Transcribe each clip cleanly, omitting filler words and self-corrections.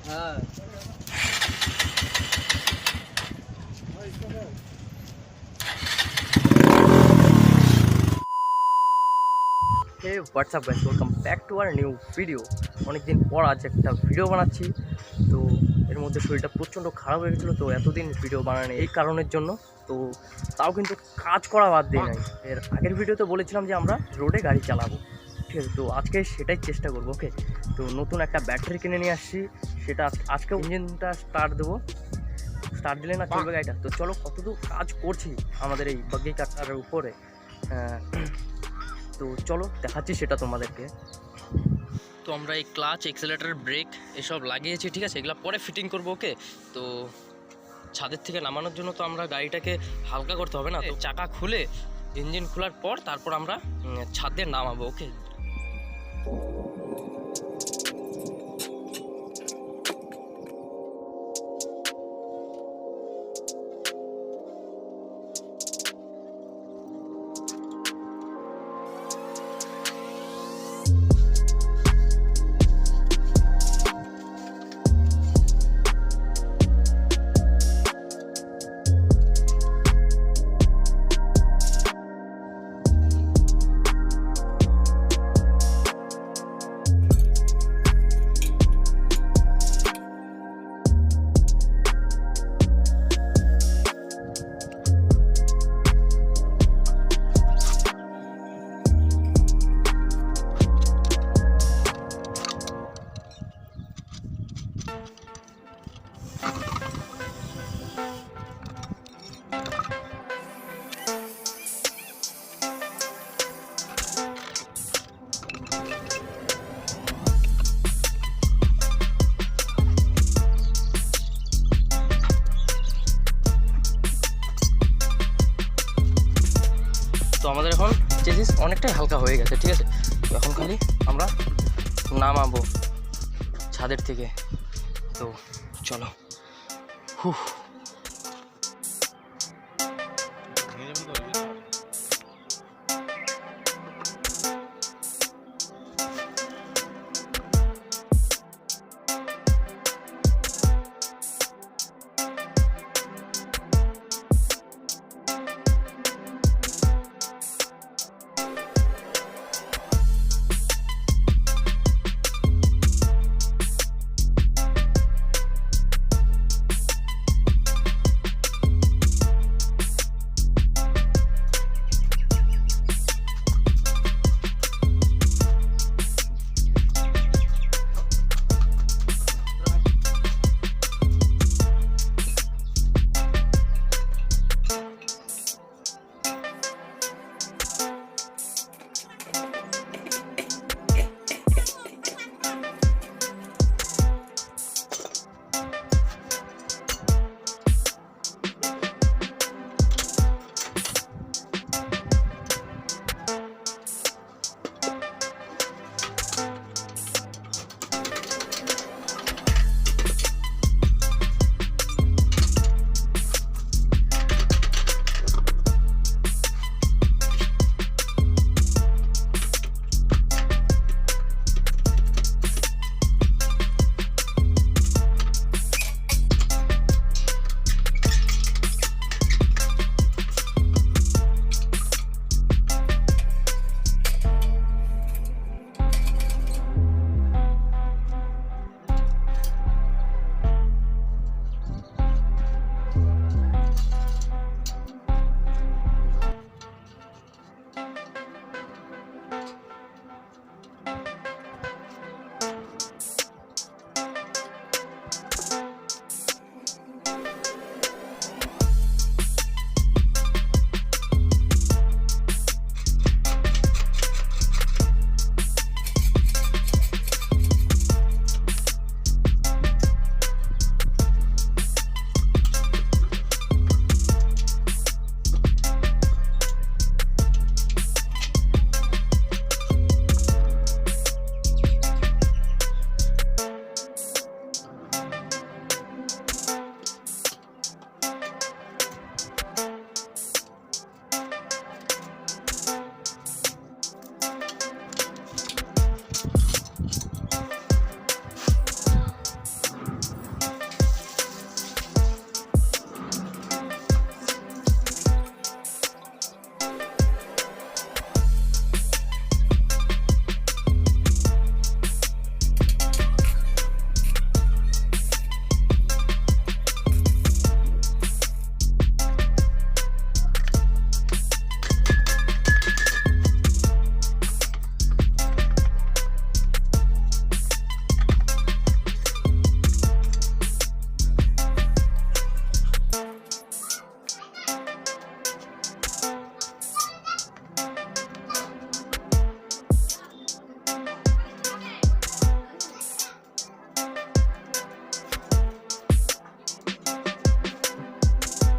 Hey WhatsApp guys, welcome back to our new video. অনেকদিন পর আজ একটা ভিডিও বানাচ্ছি। তো এর মধ্যে শরীরটা প্রচণ্ড খারাপ হয়ে গেছিলো, তো এতদিন ভিডিও বানানো এই কারণের জন্য। তো তাও কিন্তু কাজ করা বাদ দিই নাই। এর আগের ভিডিওতে বলেছিলাম যে আমরা রোডে গাড়ি চালাবো, ঠিক আছে। তো আজকে সেটাই চেষ্টা করবো, ওকে। তো নতুন একটা ব্যাটারি কিনে নিয়ে আসছি, সেটা আজকে ইঞ্জিনটা স্টার্ট দেবো। স্টার্ট দিলে না চলবে গাড়িটা। তো চলো কতদূর কাজ করছি আমাদের এই বাগি কাটার উপরে, তো চলো দেখাচ্ছি সেটা তোমাদেরকে। তো আমরা এই ক্লাচ, এক্সেলেটার, ব্রেক এসব লাগিয়েছি, ঠিক আছে। এগুলো পরে ফিটিং করবো, ওকে। তো ছাদের থেকে নামানোর জন্য তো আমরা গাড়িটাকে হালকা করতে হবে না, তো চাকা খুলে ইঞ্জিন খোলার পর তারপর আমরা ছাদে নামাবো, ওকে। তো আমাদের এখন চেসিস অনেকটাই হালকা হয়ে গেছে, ঠিক আছে। তো এখন খালি আমরা নামাবো ছাদের থেকে। তো চলো। তো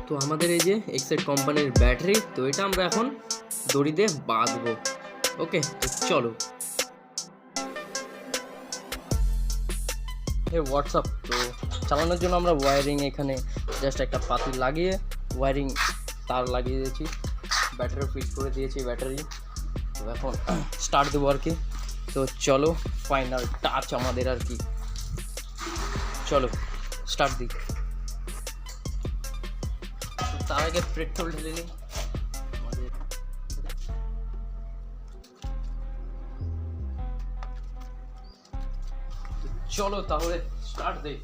তো আমাদের এই যে এক্সাইড কোম্পানির ব্যাটারি, তো এটা আমরা এখন দড়ি দিয়ে বাঁধবো। ওকে, তো চলো। হোয়াটসঅ্যাপ, তো চালানোর জন্য আমরা ওয়্যারিং এখানে জাস্ট একটা পাতি লাগিয়ে ওয়্যারিং তার লাগিয়ে দিয়েছি, ব্যাটারি ফিট করে দিয়েছি ব্যাটারি। তো এখন স্টার্ট দেবো আর কি। তো চলো, ফাইনাল টাচ আমাদের আর কি। চলো স্টার্ট দিই। তার আগে পেট্রোল ঢেলে নিই। চলো তাহলে স্টার্ট দেই।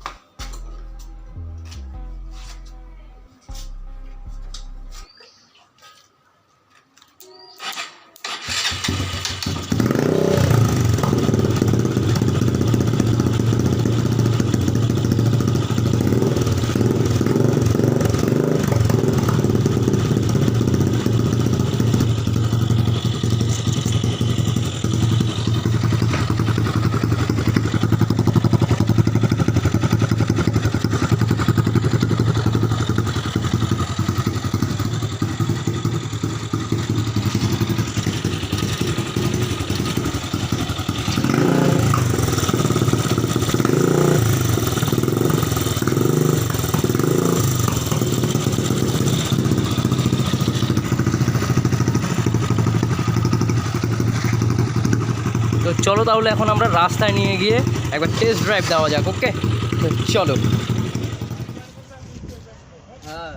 তো চলো তাহলে এখন আমরা রাস্তায় নিয়ে গিয়ে একবার টেস্ট ড্রাইভ দেওয়া যাক। ওকে, তো চলো। হ্যাঁ,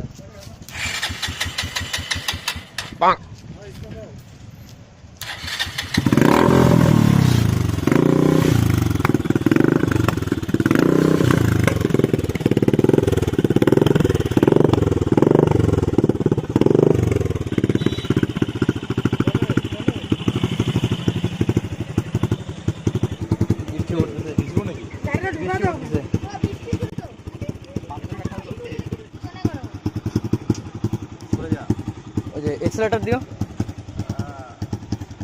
एक्सेलेटर दियो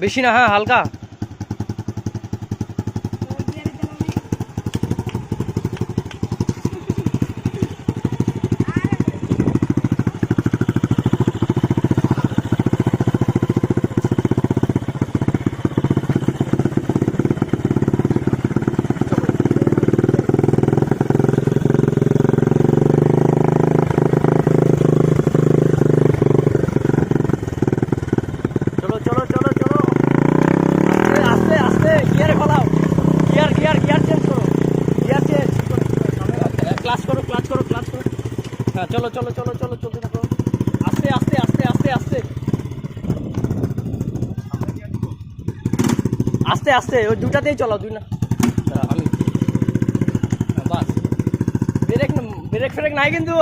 बेशी ना। हाँ, हल्का। हाँ, चलो चलो चलो चलो चलते থাকো। आस्ते आस्ते आस्ते आस्ते आस्ते आस्ते आस्ते ওই দুটাতেই চলো, দুই না আমি বাস। ব্রেক ব্রেক ফ্রেক নাই কিন্তু।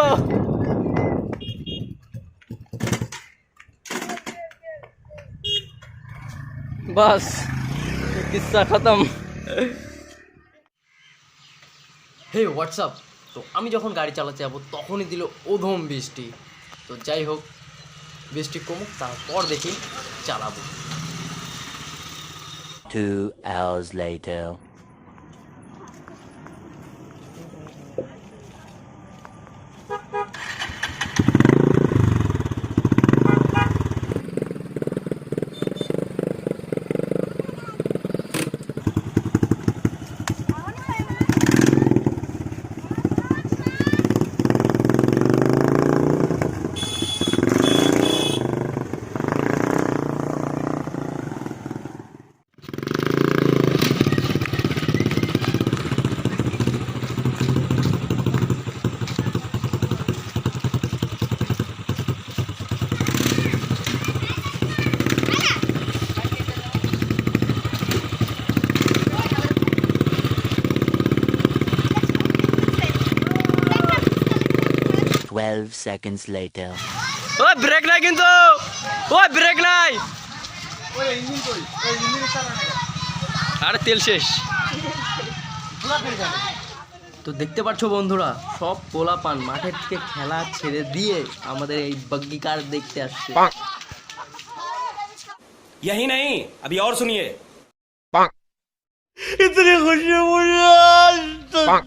বাস, কিস্সা খতম। হে হোয়াটসঅ্যাপ, তো আমি যখন গাড়ি চালাতে যাবো তখনই দিল অধম বৃষ্টি। তো যাই হোক, বৃষ্টি কমুক, তারপর দেখি চালাবো। 2 hours later. 12 seconds later. ওই ব্রেক নাই কিন্তু, ওই ব্রেক নাই। ওই ইঞ্জিন কই, ওই ইঞ্জিনের চালানো। আরে তেল শেষ। তো দেখতে পাচ্ছ বন্ধুরা, সব পোলাপান মাঠের থেকে খেলা ছেড়ে দিয়ে আমাদের এই বাগ্গি কার দেখতে আসছে। यही नहीं, अभी और सुनिए। इतनी खुशी मुझे आज तक